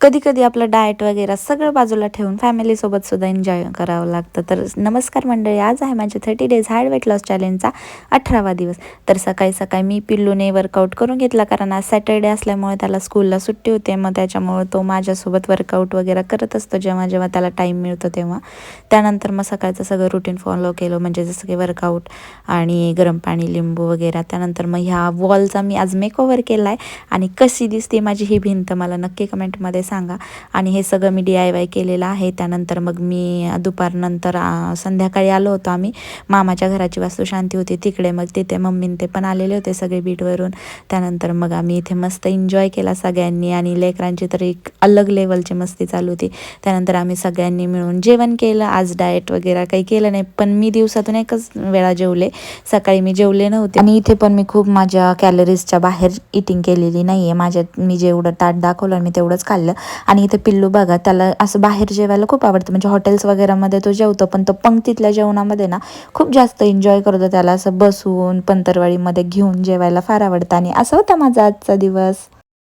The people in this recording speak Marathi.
कधी कधी आपलं डाएट वगैरे सगळं बाजूला ठेवून फॅमिलीसोबत सुद्धा एन्जॉय करावं लागतं. तर नमस्कार मंडळी, आज आहे माझे 30 डेज हार्ड वेट लॉस चॅलेंजचा 18वा दिवस. तर सकाळी सकाळी मी पिल्लूने वर्कआउट करून घेतला, कारण आज सॅटर्डे असल्यामुळे त्याला स्कूलला सुट्टी होते. मग त्याच्यामुळे तो माझ्यासोबत वर्कआउट वगैरे करत असतो जेव्हा जेव्हा त्याला टाईम मिळतो तेव्हा. त्यानंतर मग सकाळचं सगळं रुटीन फॉलो केलं, म्हणजे जसं की वर्कआउट आणि गरम पाणी, लिंबू वगैरे. त्यानंतर मग ह्या वॉलचा मी आज मेकओव्हर केला आहे, आणि कशी दिसते माझी ही भिंत मला नक्की कमेंटमध्ये सांगा. आणि हे सगळं मी DIY केलेलं आहे. त्यानंतर मग मी दुपारनंतर संध्याकाळी आलो होतो आम्ही, मामाच्या घराची वास्तुशांती होती तिकडे. मग तिथे मम्मीन ते पण आलेले होते सगळे बीटवरून. त्यानंतर मग आम्ही इथे मस्त एन्जॉय केला सगळ्यांनी, आणि लेकरांची तर एक अलग लेवलची मस्ती चालू होती. त्यानंतर आम्ही सगळ्यांनी मिळून जेवण केलं. आज डाएट वगैरे काही केलं नाही, पण मी दिवसातून एकच वेळा जेवले, सकाळी मी जेवले नव्हते. आणि इथे पण मी खूप माझ्या कॅलरीजच्या बाहेर इटिंग केलेली नाही आहे. मी जेवढं ताट दाखवलं मी तेवढंच खाल्लं. आणि इथे पिल्लू बघा, त्याला असं बाहेर जेवायला खूप आवडतं, म्हणजे हॉटेल्स वगैरेमध्ये तो जेवतो, पण तो पंक्तीतल्या जेवणामध्ये ना खूप जास्त एन्जॉय करतो. त्याला असं बसून पंतरवाडीमध्ये घेऊन जेवायला फार आवडतं. आणि असा होता माझा आजचा दिवस.